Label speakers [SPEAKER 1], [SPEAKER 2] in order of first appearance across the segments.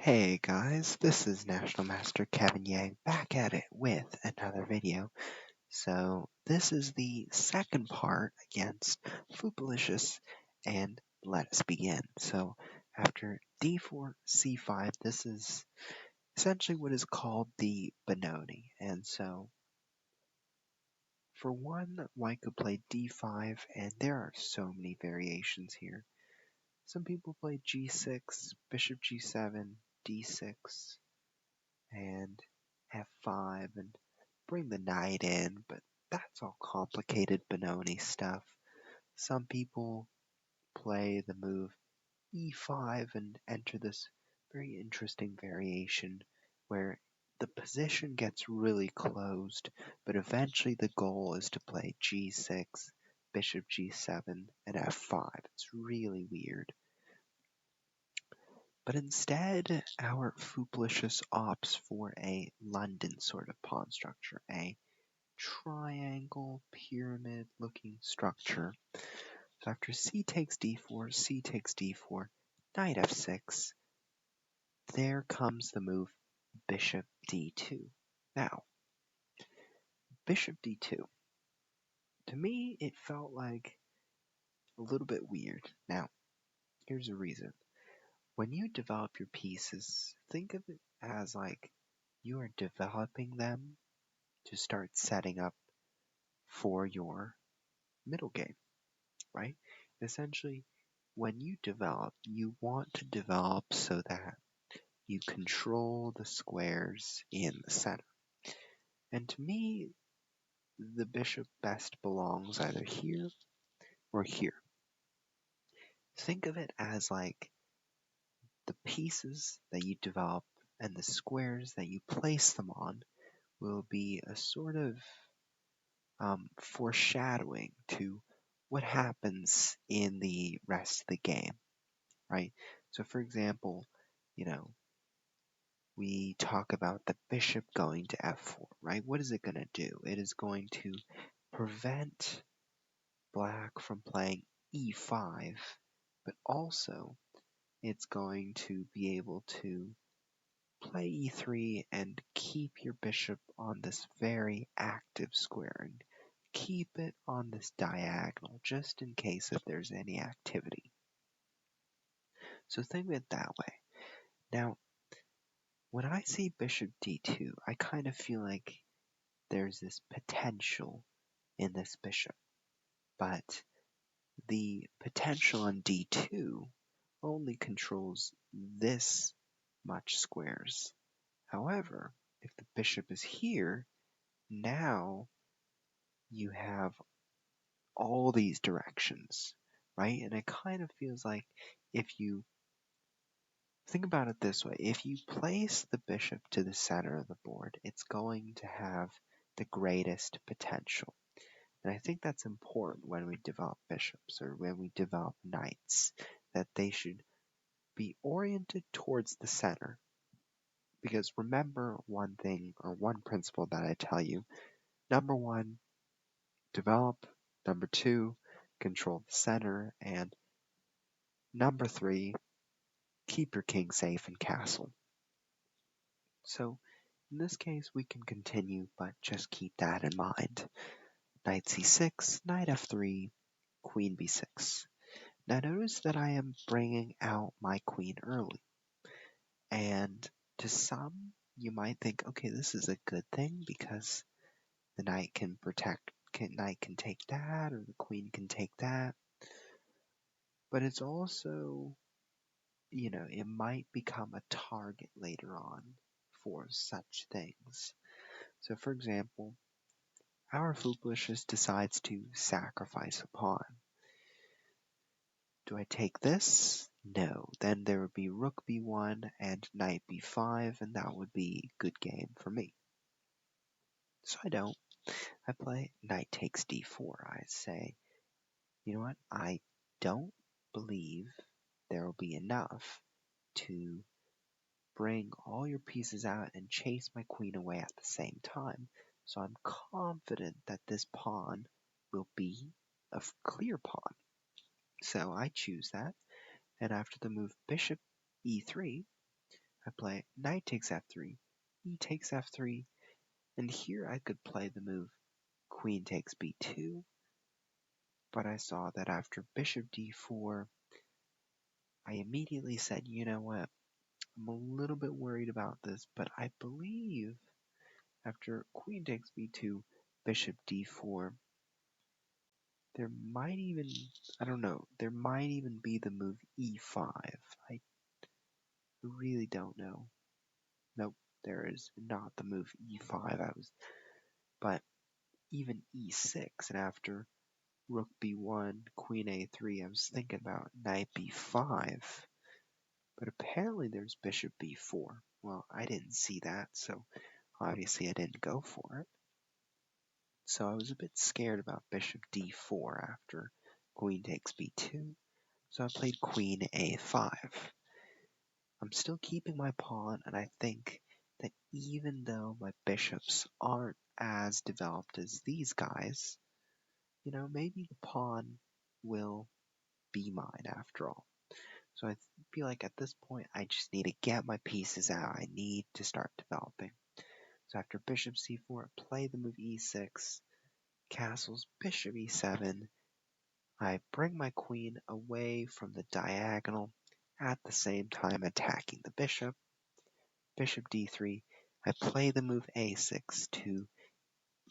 [SPEAKER 1] Hey guys, this is National Master Kevin Yang back at it with another video. So this is the second part against Fupalicious, and let us begin. So after d4, c5, this is essentially what is called the Benoni. And so for one, white could play d5, and there are so many variations here. Some people play g6, bishop g7, d6, and f5 and bring the knight in, but that's all complicated Benoni stuff. Some people play the move e5 and enter this very interesting variation where the position gets really closed, but eventually the goal is to play g6, bishop g7, and f5. It's really weird. But instead, our Fupalicious opts for a London sort of pawn structure, a triangle pyramid looking structure. So after c takes d4, c takes d4, knight f6, there comes the move bishop d2. Now, bishop d2, to me it felt like a little bit weird. Now, here's a reason. When you develop your pieces, think of it as like you are developing them to start setting up for your middle game, right? Essentially, when you develop, you want to develop so that you control the squares in the center. And to me, the bishop best belongs either here or here. Think of it as like the pieces that you develop and the squares that you place them on will be a sort of foreshadowing to what happens in the rest of the game, right? So, for example, we talk about the bishop going to f4, right? What is it going to do? It is going to prevent black from playing e5, but also it's going to be able to play e3 and keep your bishop on this very active square and keep it on this diagonal just in case if there's any activity. So think of it that way. Now, when I see bishop d2, I kind of feel like there's this potential in this bishop, but the potential on d2 only controls this much squares. However, if the bishop is here, now you have all these directions, right? And it kind of feels like if you think about it this way, if you place the bishop to the center of the board, it's going to have the greatest potential. And I think that's important when we develop bishops or when we develop knights, that they should be oriented towards the center. Because remember one thing or one principle that I tell you. Number one, develop. Number two, control the center. And number three, keep your king safe in castle. So in this case, we can continue, but just keep that in mind. Knight c6, knight f3, queen b6. Now notice that I am bringing out my queen early. And to some, you might think, okay, this is a good thing because the knight can take that, or the queen can take that. But it's also, it might become a target later on for such things. So for example, our Fupalicious decides to sacrifice a pawn. Do I take this? No. Then there would be rook b1 and knight b5, and that would be good game for me. So I don't. I play knight takes d4. I say, you know what? I don't believe there will be enough to bring all your pieces out and chase my queen away at the same time. So I'm confident that this pawn will be a clear pawn. So I choose that. And after the move bishop e3, I play knight takes f3, e takes f3, and here I could play the move queen takes b2, but I saw that after bishop d4, I immediately said, you know what, I'm a little bit worried about this, but I believe after queen takes b2, bishop d4, there might even, I don't know, there might even be the move e5. I really don't know. Nope, there is not the move e5. But even e6, and after rook b1, queen a3, I was thinking about knight b5. But apparently there's bishop b4. Well, I didn't see that, so obviously I didn't go for it. So I was a bit scared about bishop d4 after queen takes b2. So I played queen a5. I'm still keeping my pawn, and I think that even though my bishops aren't as developed as these guys, maybe the pawn will be mine after all. So I feel like at this point, I just need to get my pieces out. I need to start developing. So after bishop c4, play the move e6, castles bishop e7. I bring my queen away from the diagonal, at the same time attacking the bishop. Bishop d3, I play the move a6 to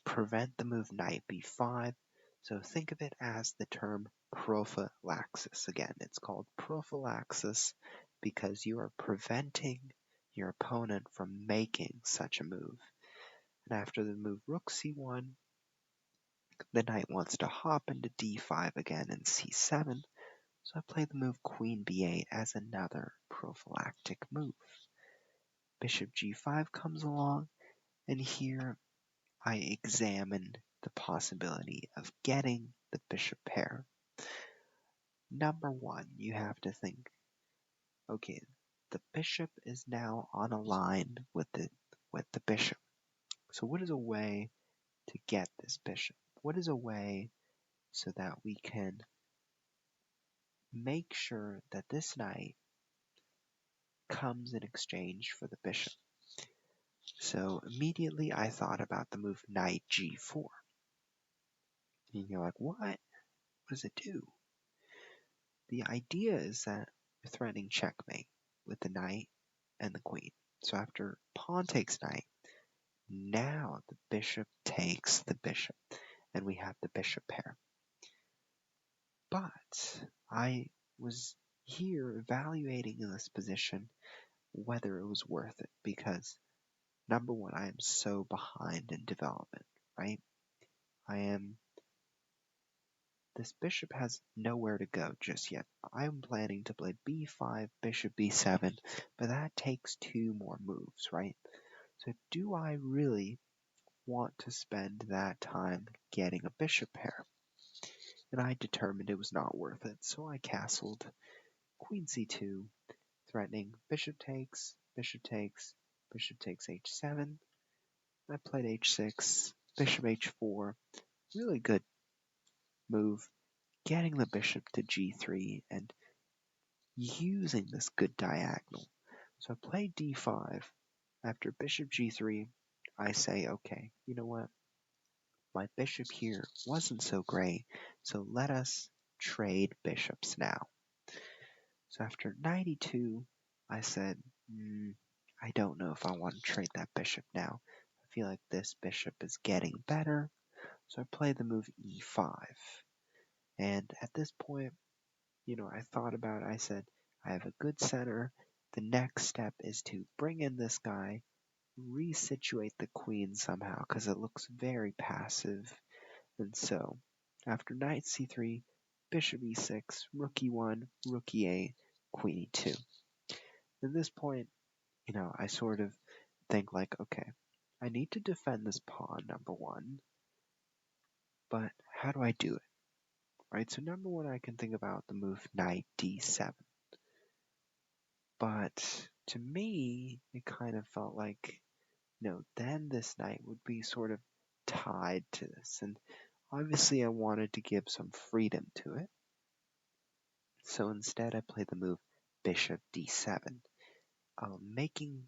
[SPEAKER 1] prevent the move knight b5. So think of it as the term prophylaxis. Again, it's called prophylaxis because you are preventing your opponent from making such a move. And after the move rook c1, the knight wants to hop into d5 again and c7. So I play the move queen b8 as another prophylactic move. Bishop g5 comes along, and here I examine the possibility of getting the bishop pair. Number one, you have to think, okay, the bishop is now on a line with the bishop. So what is a way to get this bishop? What is a way so that we can make sure that this knight comes in exchange for the bishop? So immediately I thought about the move knight g4. And you're like, what? What does it do? The idea is that you're threatening checkmate with the knight and the queen. So after pawn takes knight, now the bishop takes the bishop, and we have the bishop pair. But I was here evaluating in this position whether it was worth it, because number one, I am so behind in development, right? This bishop has nowhere to go just yet. I'm planning to play b5, bishop b7, but that takes two more moves, right? So do I really want to spend that time getting a bishop pair? And I determined it was not worth it, so I castled queen c2, threatening bishop takes, bishop takes, bishop takes h7. I played h6, bishop h4, really good move, getting the bishop to g3 and using this good diagonal. So I play d5. After bishop g3, I say, okay, you know what? My bishop here wasn't so great, so let us trade bishops now. So after knight e2, I said, I don't know if I want to trade that bishop now. I feel like this bishop is getting better, so I play the move e5. And at this point, I thought about it. I said, I have a good center. The next step is to bring in this guy, resituate the queen somehow, because it looks very passive. And so, after knight c3, bishop e6, rook e1, rook e8, queen e2. At this point, I sort of think like, okay, I need to defend this pawn, number one, but how do I do it? Right, so number one, I can think about the move knight d7. But to me, it kind of felt like, then this knight would be sort of tied to this. And obviously I wanted to give some freedom to it. So instead I played the move bishop d7. making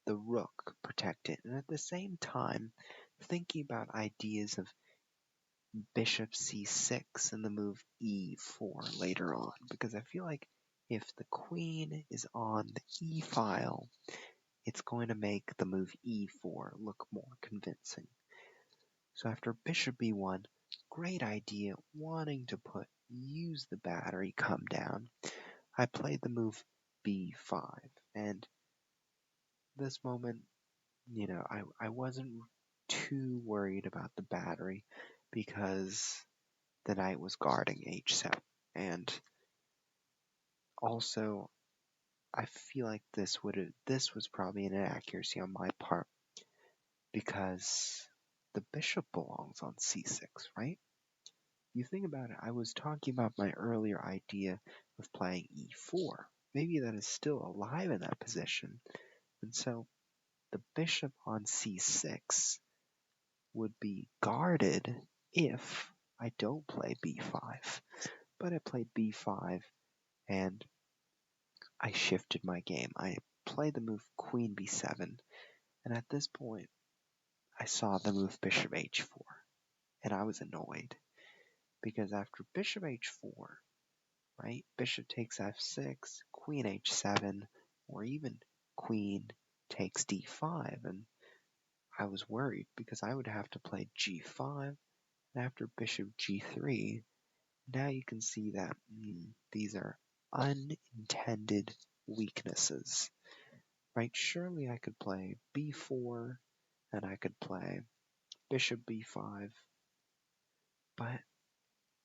[SPEAKER 1] the rook protect it, and at the same time thinking about ideas of bishop c6 and the move e4 later on, because I feel like if the queen is on the e file, it's going to make the move e4 look more convincing. So after bishop b1, great idea, wanting to use the battery, come down, I played the move b5, and this moment, I wasn't too worried about the battery because the knight was guarding h7, and also I feel like this was probably an inaccuracy on my part because the bishop belongs on c6, right? You think about it, I was talking about my earlier idea of playing e4. Maybe that is still alive in that position, and so the bishop on c6 would be guarded if I don't play b5. But I played b5 and I shifted my game. I played the move queen b7, and at this point I saw the move bishop h4, and I was annoyed because after bishop h4, right, bishop takes f6, queen h7, or even queen takes d5, and I was worried because I would have to play g5, and after bishop g3, now you can see that these are unintended weaknesses, right? Surely I could play b4 and I could play bishop b5, but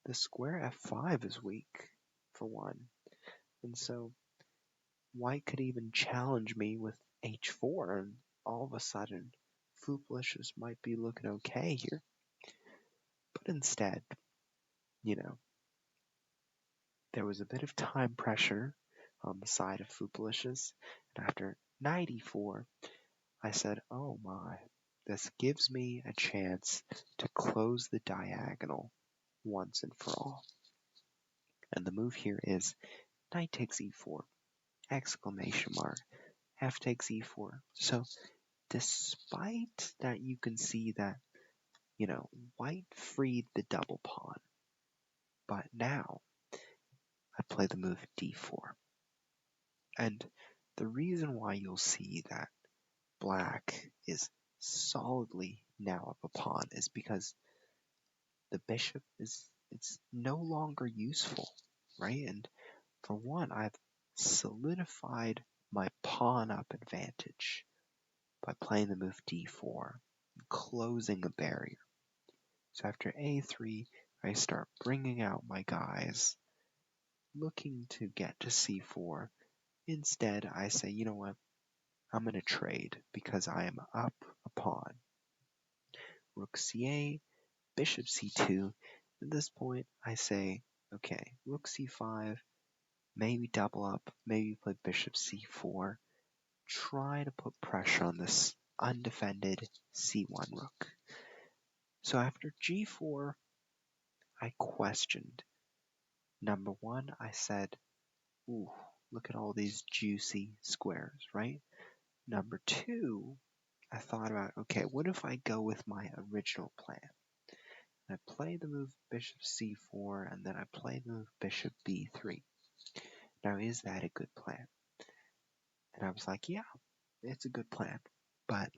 [SPEAKER 1] the square f5 is weak, for one, and so white could even challenge me with h4, and all of a sudden Fupalicious might be looking okay here. But instead, you know, there was a bit of time pressure on the side of Fupalicious, and after knight e4, I said, oh my, this gives me a chance to close the diagonal once and for all. And the move here is knight takes e4, exclamation mark, f takes e4. So despite that you can see that, white freed the double pawn, but now I play the move d4. And the reason why you'll see that black is solidly now up a pawn is because the bishop it's no longer useful, right? And for one, I've solidified my pawn up advantage by playing the move d4, closing a barrier. So after a3, I start bringing out my guys, looking to get to c4. Instead, I say, you know what? I'm going to trade because I am up a pawn. Rook c8, bishop c2. At this point, I say, okay, rook c5, maybe double up, maybe play bishop c4. Try to put pressure on this undefended c1 rook. So after g4, I questioned. Number one, I said, ooh, look at all these juicy squares, right? Number two, I thought about, okay, what if I go with my original plan? I play the move bishop c4, and then I play the move bishop b3. Now, is that a good plan? And I was like, yeah, it's a good plan. But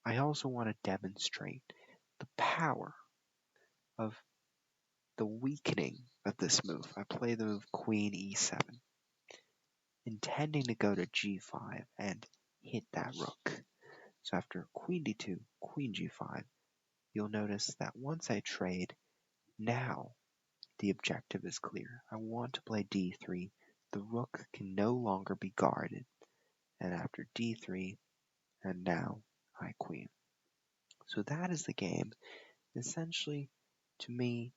[SPEAKER 1] I also want to demonstrate the power of the weakening of this move. I play the move queen e7, intending to go to g5 and hit that rook. So after queen d2, queen g5, you'll notice that once I trade, now the objective is clear. I want to play d3. The rook can no longer be guarded. And after d3, and now I queen. So that is the game. Essentially, to me,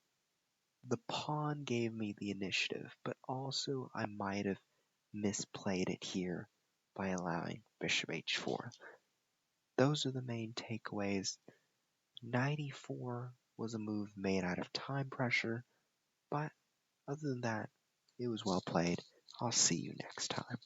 [SPEAKER 1] the pawn gave me the initiative, but also I might have misplayed it here by allowing bishop h4. Those are the main takeaways. Knight e4 was a move made out of time pressure, but other than that, it was well played. I'll see you next time.